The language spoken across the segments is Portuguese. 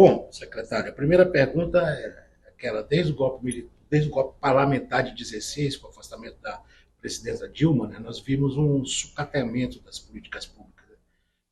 Bom, secretário, a primeira pergunta é aquela, desde o golpe parlamentar de 16, com o afastamento da presidenta Dilma, né, nós vimos um sucateamento das políticas públicas, né,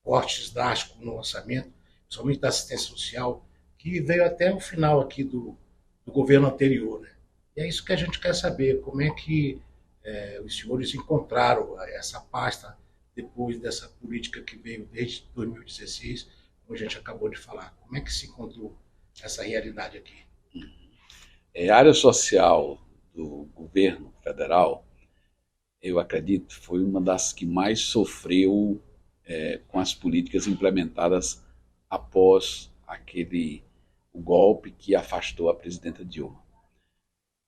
cortes drásticos no orçamento, principalmente da assistência social, que veio até o final aqui do governo anterior. Né? E é isso que a gente quer saber, como é que os senhores encontraram essa pasta depois dessa política que veio desde 2016, como a gente acabou de falar. Como é que se encontrou essa realidade aqui? A área social do governo federal, eu acredito, foi uma das que mais sofreu com as políticas implementadas após o golpe que afastou a presidenta Dilma.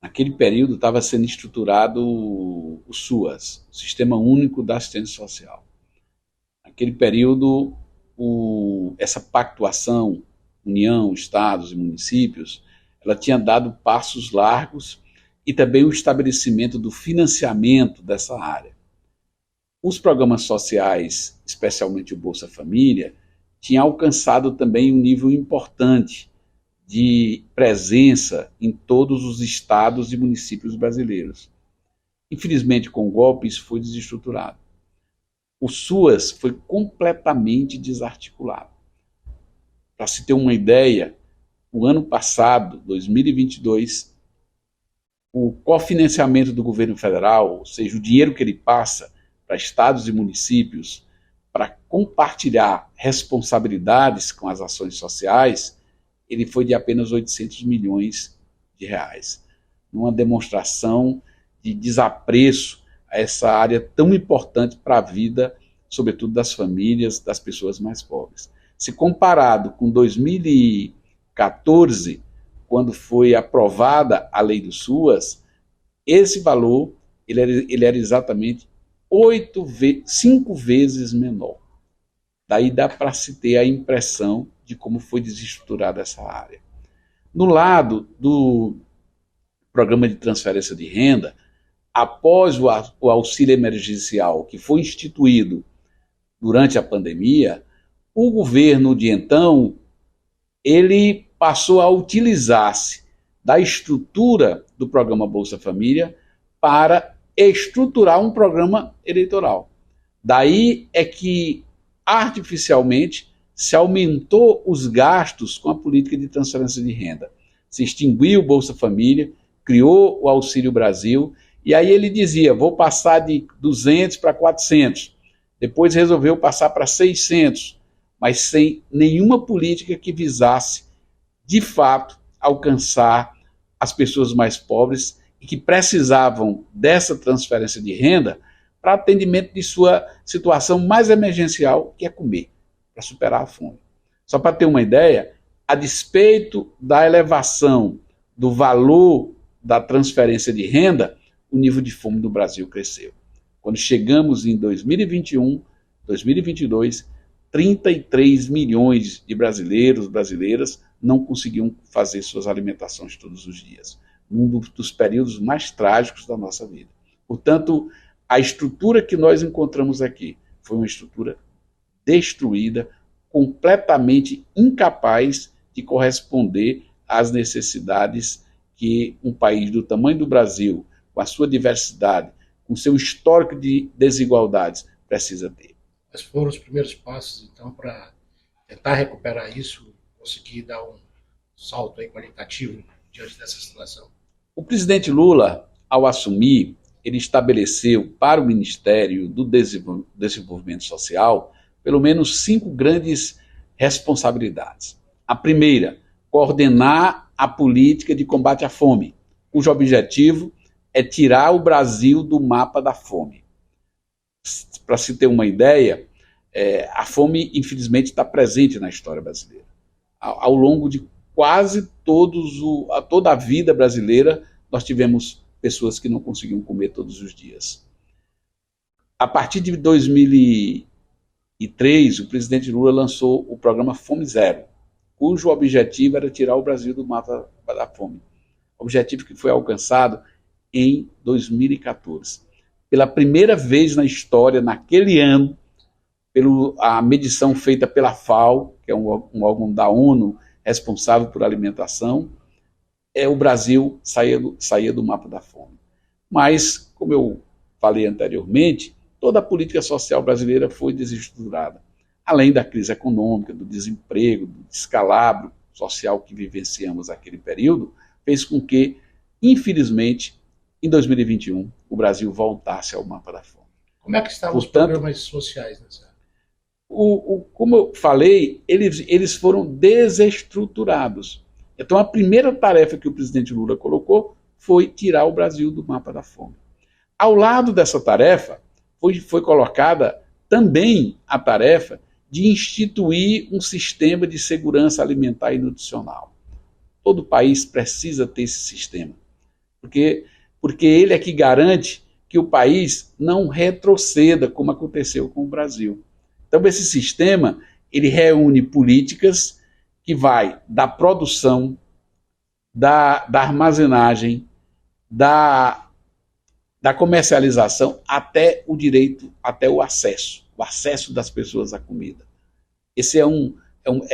Naquele período estava sendo estruturado o SUAS, o Sistema Único da Assistência Social. Naquele período, essa pactuação, União, Estados e municípios, ela tinha dado passos largos e também o estabelecimento do financiamento dessa área. Os programas sociais, especialmente o Bolsa Família, tinha alcançado também um nível importante de presença em todos os estados e municípios brasileiros. Infelizmente, com o golpe, isso foi desestruturado. O SUAS foi completamente desarticulado. Para se ter uma ideia, o ano passado, 2022, o cofinanciamento do governo federal, ou seja, o dinheiro que ele passa para estados e municípios para compartilhar responsabilidades com as ações sociais, ele foi de apenas 800 milhões de reais, numa demonstração de desapreço a essa área tão importante para a vida, sobretudo das famílias, das pessoas mais pobres. Se comparado com 2014, quando foi aprovada a lei do SUAS, esse valor ele era exatamente 5 vezes menor. Daí dá para se ter a impressão de como foi desestruturada essa área. No lado do programa de transferência de renda, após o auxílio emergencial que foi instituído durante a pandemia, o governo de então, ele passou a utilizar-se da estrutura do programa Bolsa Família para estruturar um programa eleitoral. Daí é que, artificialmente, se aumentou os gastos com a política de transferência de renda. Se extinguiu o Bolsa Família, criou o Auxílio Brasil, e aí ele dizia, vou passar de 200 para 400. Depois resolveu passar para 600, mas sem nenhuma política que visasse, de fato, alcançar as pessoas mais pobres e que precisavam dessa transferência de renda para atendimento de sua situação mais emergencial, que é comer, para superar a fome. Só para ter uma ideia, a despeito da elevação do valor da transferência de renda, o nível de fome do Brasil cresceu. Quando chegamos em 2021, 2022, 33 milhões de brasileiras não conseguiam fazer suas alimentações todos os dias. Um dos períodos mais trágicos da nossa vida. Portanto, a estrutura que nós encontramos aqui foi uma estrutura destruída, completamente incapaz de corresponder às necessidades que um país do tamanho do Brasil, com a sua diversidade, com seu histórico de desigualdades, precisa ter. Quais foram os primeiros passos, então, para tentar recuperar isso, conseguir dar um salto aí qualitativo diante dessa situação? O presidente Lula, ao assumir, ele estabeleceu para o Ministério do Desenvolvimento Social pelo menos 5 grandes responsabilidades. A primeira, coordenar a política de combate à fome, cujo objetivo é tirar o Brasil do mapa da fome. Para se ter uma ideia, a fome, infelizmente, está presente na história brasileira. Ao longo de quase toda a vida brasileira, nós tivemos pessoas que não conseguiam comer todos os dias. A partir de 2003, o presidente Lula lançou o programa Fome Zero, cujo objetivo era tirar o Brasil do mapa da fome. Objetivo que foi alcançado em 2014. Pela primeira vez na história, naquele ano, a medição feita pela FAO, que é um órgão da ONU responsável por alimentação, o Brasil saía do mapa da fome. Mas, como eu falei anteriormente, toda a política social brasileira foi desestruturada. Além da crise econômica, do desemprego, do descalabro social que vivenciamos naquele período, fez com que, infelizmente, em 2021, o Brasil voltasse ao mapa da fome. Como é que estavam os programas sociais nessa época? Como eu falei, eles foram desestruturados. Então, a primeira tarefa que o presidente Lula colocou foi tirar o Brasil do mapa da fome. Ao lado dessa tarefa, foi colocada também a tarefa de instituir um sistema de segurança alimentar e nutricional. Todo país precisa ter esse sistema, porque ele é que garante que o país não retroceda, como aconteceu com o Brasil. Então, esse sistema, ele reúne políticas que vai da produção, da armazenagem, da comercialização até o direito, até o acesso das pessoas à comida. Esse é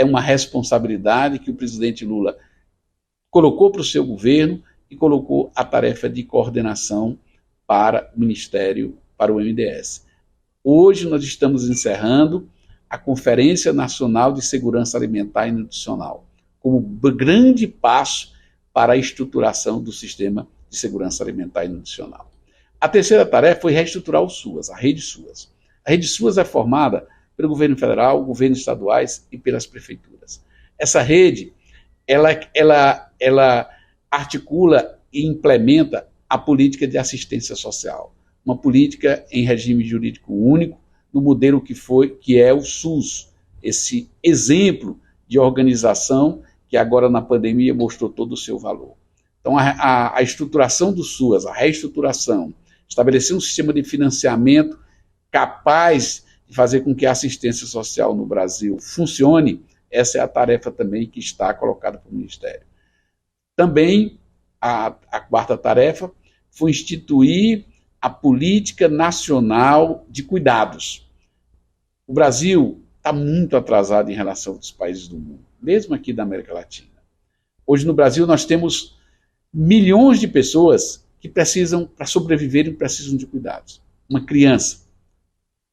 uma responsabilidade que o presidente Lula colocou para o seu governo e colocou a tarefa de coordenação para o Ministério, para o MDS. Hoje nós estamos encerrando a Conferência Nacional de Segurança Alimentar e Nutricional, como grande passo para a estruturação do sistema de segurança alimentar e nutricional. A terceira tarefa foi reestruturar o SUAS, a rede SUAS. A rede SUAS é formada pelo governo federal, governos estaduais e pelas prefeituras. Essa rede, ela articula e implementa a política de assistência social, uma política em regime jurídico único, no modelo que é o SUS, esse exemplo de organização que agora na pandemia mostrou todo o seu valor. Então, a estruturação do SUAS, a reestruturação, estabelecer um sistema de financiamento capaz de fazer com que a assistência social no Brasil funcione, essa é a tarefa também que está colocada para o Ministério. Também, a quarta tarefa foi instituir a Política Nacional de Cuidados. O Brasil está muito atrasado em relação aos países do mundo, mesmo aqui da América Latina. Hoje no Brasil nós temos milhões de pessoas que precisam, para sobreviverem, precisam de cuidados. Uma criança,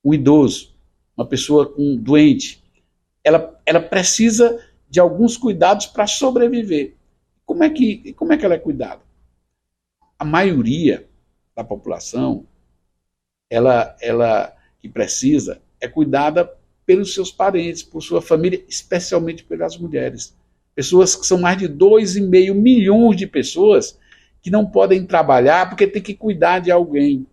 um idoso, uma pessoa doente, ela precisa de alguns cuidados para sobreviver. Como é que ela é cuidada? A maioria da população, ela que precisa, é cuidada pelos seus parentes, por sua família, especialmente pelas mulheres. Pessoas que são mais de 2,5 milhões de pessoas que não podem trabalhar porque tem que cuidar de alguém,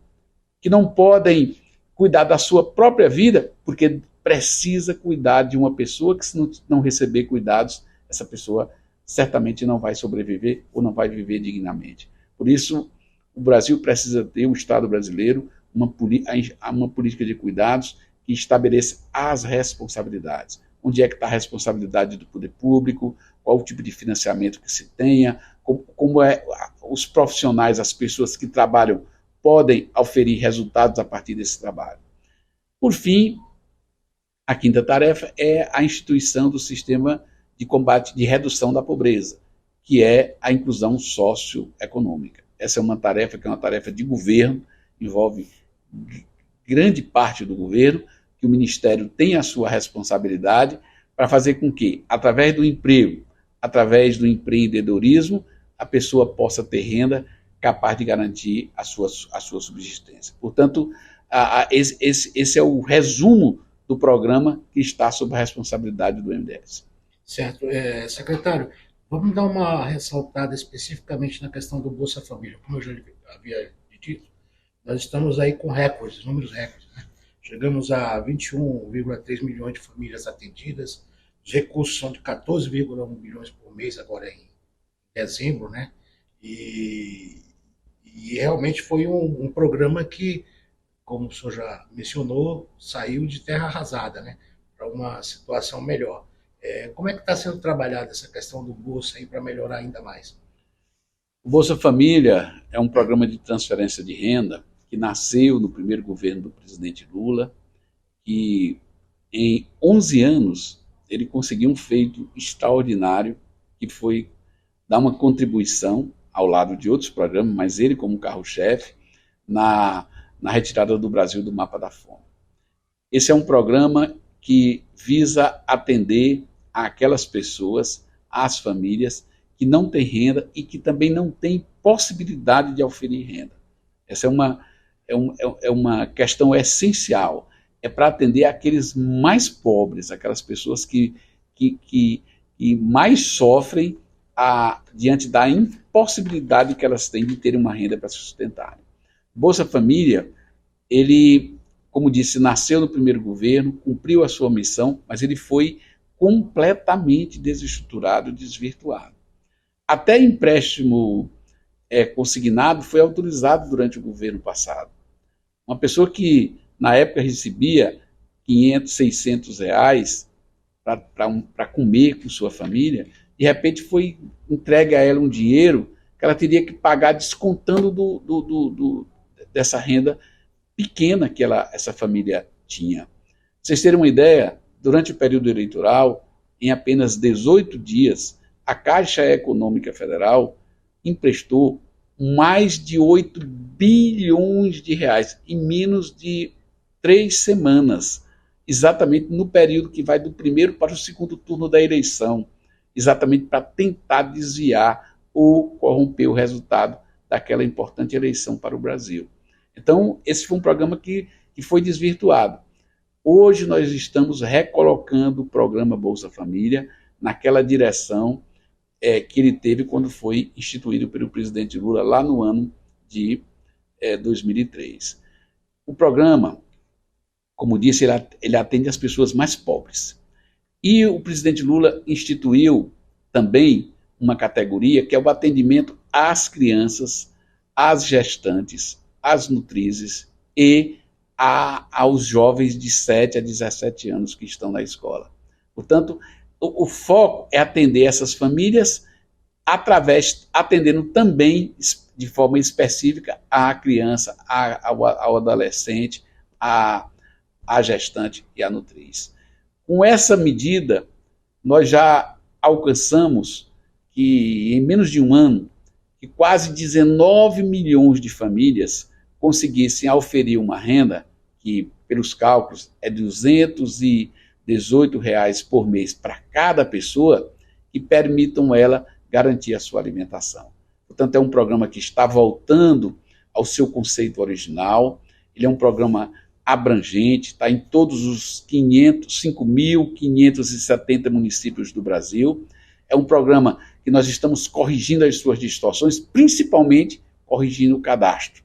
que não podem cuidar da sua própria vida porque precisa cuidar de uma pessoa que, se não receber cuidados, essa pessoa certamente não vai sobreviver ou não vai viver dignamente. Por isso, o Brasil precisa ter, o Estado brasileiro, uma política de cuidados que estabeleça as responsabilidades. Onde é que está a responsabilidade do poder público, qual o tipo de financiamento que se tenha, como os profissionais, as pessoas que trabalham, podem oferir resultados a partir desse trabalho. Por fim, a quinta tarefa é a instituição do sistema de combate, de redução da pobreza, que é a inclusão socioeconômica. Essa é uma tarefa que é uma tarefa de governo, envolve grande parte do governo, que o Ministério tem a sua responsabilidade para fazer com que, através do emprego, através do empreendedorismo, a pessoa possa ter renda capaz de garantir a sua subsistência. Portanto, esse é o resumo do programa que está sob a responsabilidade do MDS. Certo. Secretário, vamos dar uma ressaltada especificamente na questão do Bolsa Família. Como eu já havia dito, nós estamos aí com recordes, números recordes, né? Chegamos a 21,3 milhões de famílias atendidas, os recursos são de 14,1 bilhões por mês agora em dezembro, né? E realmente foi um programa que, como o senhor já mencionou, saiu de terra arrasada, né? Para uma situação melhor. Como é que está sendo trabalhada essa questão do Bolsa aí para melhorar ainda mais? O Bolsa Família é um programa de transferência de renda que nasceu no primeiro governo do presidente Lula, que em 11 anos ele conseguiu um feito extraordinário, que foi dar uma contribuição ao lado de outros programas, mas ele como carro-chefe, na retirada do Brasil do mapa da fome. Esse é um programa que visa atender àquelas pessoas, às famílias que não têm renda e que também não têm possibilidade de oferir renda. Essa é uma questão essencial. É para atender aqueles mais pobres, aquelas pessoas que mais sofrem diante da impossibilidade que elas têm de ter uma renda para se sustentar. Bolsa Família, ele, como disse, nasceu no primeiro governo, cumpriu a sua missão, mas ele foi completamente desestruturado, desvirtuado. Até empréstimo consignado foi autorizado durante o governo passado. Uma pessoa que, na época, recebia 500, 600 reais para comer com sua família, de repente foi entregue a ela um dinheiro que ela teria que pagar descontando dessa renda pequena que essa família tinha. Pra vocês terem uma ideia, durante o período eleitoral, em apenas 18 dias, a Caixa Econômica Federal emprestou mais de 8 bilhões de reais em menos de 3 semanas, exatamente no período que vai do primeiro para o segundo turno da eleição, exatamente para tentar desviar ou corromper o resultado daquela importante eleição para o Brasil. Então, esse foi um programa que foi desvirtuado. Hoje nós estamos recolocando o programa Bolsa Família naquela direção que ele teve quando foi instituído pelo presidente Lula lá no ano de 2003. O programa, como disse, ele atende as pessoas mais pobres. E o presidente Lula instituiu também uma categoria que é o atendimento às crianças, às gestantes, às nutrizes e aos jovens de 7 a 17 anos que estão na escola. Portanto, o foco é atender essas famílias atendendo também de forma específica à criança, ao adolescente, à gestante e à nutriz. Com essa medida, nós já alcançamos que, em menos de um ano, que quase 19 milhões de famílias conseguissem oferir uma renda que, pelos cálculos, é R$ 218 por mês para cada pessoa, que permitam ela garantir a sua alimentação. Portanto, é um programa que está voltando ao seu conceito original. Ele é um programa abrangente, está em todos os 5.570 municípios do Brasil. É um programa que nós estamos corrigindo as suas distorções, principalmente corrigindo o cadastro.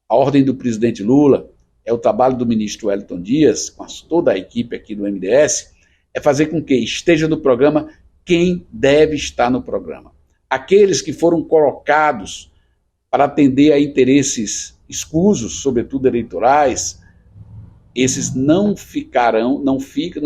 A ordem do presidente Lula, é o trabalho do ministro Wellington Dias, com toda a equipe aqui do MDS, é fazer com que esteja no programa quem deve estar no programa. Aqueles que foram colocados para atender a interesses escusos, sobretudo eleitorais, esses não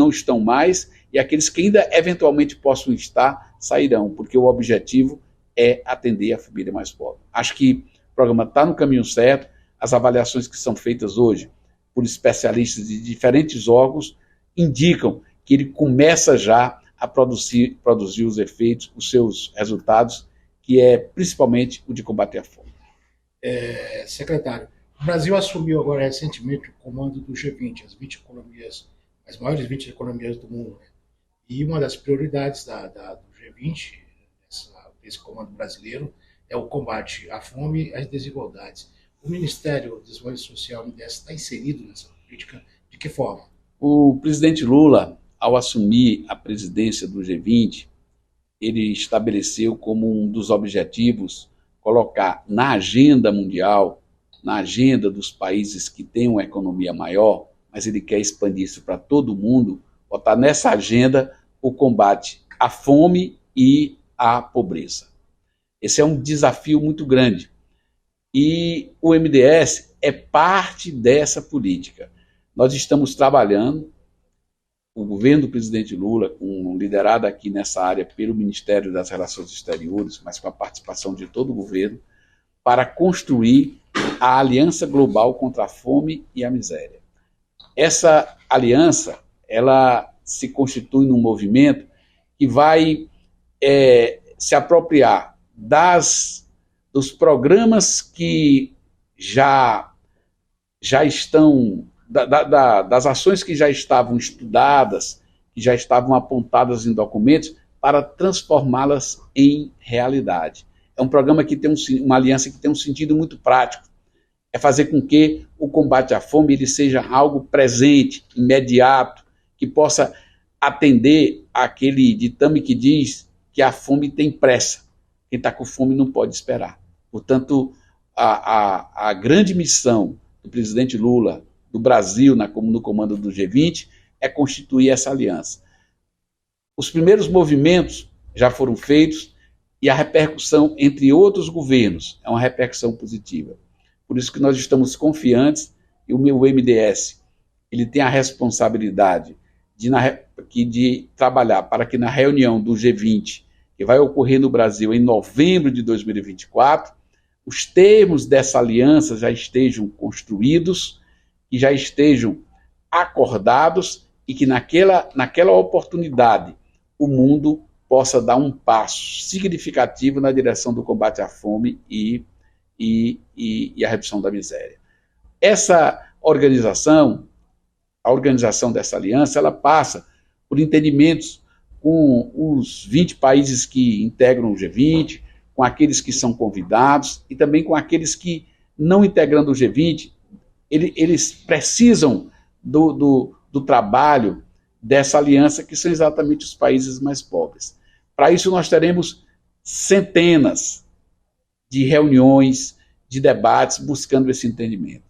estão mais, e aqueles que ainda eventualmente possam estar, sairão, porque o objetivo é atender a família mais pobre. Acho que o programa está no caminho certo. As avaliações que são feitas hoje por especialistas de diferentes órgãos indicam que ele começa já a produzir os efeitos, os seus resultados, que é principalmente o de combater a fome. Secretário, o Brasil assumiu agora recentemente o comando do G20, as maiores 20 economias do mundo, né? E uma das prioridades do G20, desse comando brasileiro, é o combate à fome e às desigualdades. O Ministério do Desenvolvimento Social, MDS, está inserido nessa política? De que forma? O presidente Lula, ao assumir a presidência do G20, ele estabeleceu como um dos objetivos colocar na agenda mundial, na agenda dos países que têm uma economia maior, mas ele quer expandir isso para todo mundo, botar nessa agenda o combate à fome e à pobreza. Esse é um desafio muito grande. E o MDS é parte dessa política. Nós estamos trabalhando, o governo do presidente Lula, liderado aqui nessa área pelo Ministério das Relações Exteriores, mas com a participação de todo o governo, para construir a Aliança Global contra a Fome e a Miséria. Essa aliança, ela se constitui num movimento que vai se apropriar dos programas que já estão, das ações que já estavam estudadas, que já estavam apontadas em documentos, para transformá-las em realidade. É um programa que tem uma aliança que tem um sentido muito prático. É fazer com que o combate à fome ele seja algo presente, imediato, que possa atender aquele ditame que diz que a fome tem pressa. Quem está com fome não pode esperar. Portanto, a grande missão do presidente Lula, do Brasil, no comando do G20, é constituir essa aliança. Os primeiros movimentos já foram feitos e a repercussão entre outros governos é uma repercussão positiva. Por isso que nós estamos confiantes e o MDS ele tem a responsabilidade de trabalhar para que na reunião do G20, que vai ocorrer no Brasil em novembro de 2024, os termos dessa aliança já estejam construídos e já estejam acordados e que naquela oportunidade o mundo possa dar um passo significativo na direção do combate à fome e a redução da miséria. Essa organização, a organização dessa aliança, ela passa por entendimentos com os 20 países que integram o G20, com aqueles que são convidados e também com aqueles que, não integrando o G20, eles precisam do trabalho dessa aliança, que são exatamente os países mais pobres. Para isso, nós teremos centenas de reuniões, de debates, buscando esse entendimento.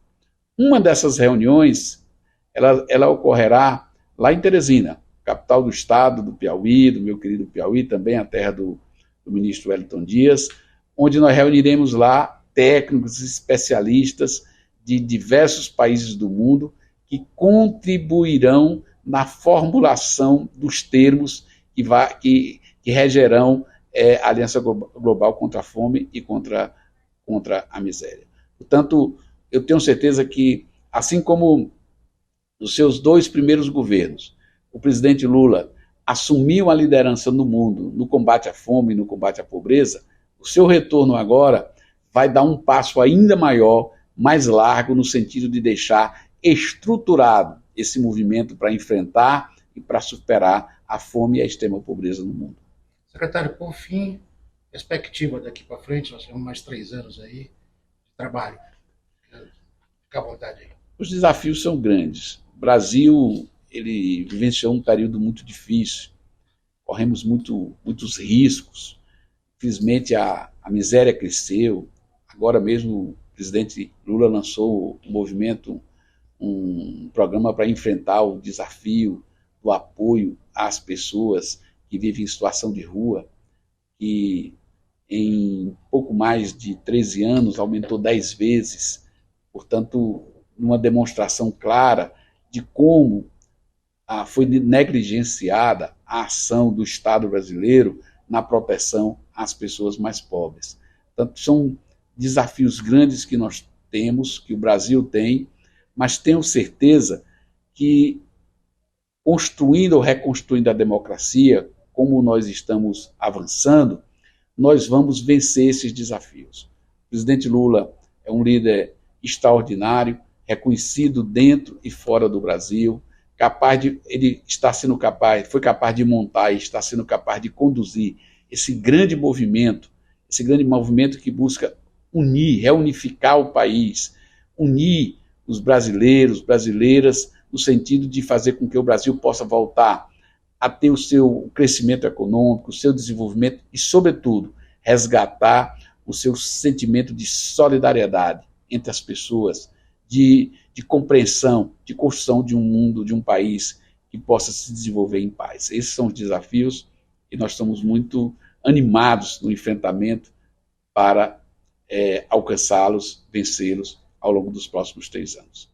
Uma dessas reuniões, ela ocorrerá lá em Teresina, capital do estado do Piauí, do meu querido Piauí, também a terra do ministro Wellington Dias, onde nós reuniremos lá técnicos, especialistas de diversos países do mundo que contribuirão na formulação dos termos que regerão a Aliança Global contra a Fome e contra a miséria. Portanto, eu tenho certeza que, assim como nos seus 2 primeiros governos, o presidente Lula assumiu a liderança no mundo no combate à fome e no combate à pobreza, o seu retorno agora vai dar um passo ainda maior, mais largo, no sentido de deixar estruturado esse movimento para enfrentar e para superar a fome e a extrema pobreza no mundo. Secretário, por fim, perspectiva daqui para frente, nós temos mais 3 anos aí de trabalho. Fica à vontade aí. Os desafios são grandes. O Brasil ele vivenciou um período muito difícil, corremos muitos riscos. Infelizmente, a miséria cresceu. Agora mesmo o presidente Lula lançou um programa para enfrentar o desafio do apoio às pessoas que vivem em situação de rua, que em pouco mais de 13 anos aumentou 10 vezes, portanto, numa demonstração clara de como foi negligenciada a ação do Estado brasileiro na proteção às pessoas mais pobres. Portanto, são desafios grandes que nós temos, que o Brasil tem, mas tenho certeza que, construindo ou reconstruindo a democracia, como nós estamos avançando, nós vamos vencer esses desafios. O presidente Lula é um líder extraordinário, reconhecido dentro e fora do Brasil, foi capaz de montar e está sendo capaz de conduzir esse grande movimento que busca reunificar o país, unir os brasileiros, brasileiras, no sentido de fazer com que o Brasil possa voltar a ter o seu crescimento econômico, o seu desenvolvimento e, sobretudo, resgatar o seu sentimento de solidariedade entre as pessoas, de compreensão, de construção de um mundo, de um país que possa se desenvolver em paz. Esses são os desafios e nós estamos muito animados no enfrentamento para alcançá-los, vencê-los ao longo dos próximos 3 anos.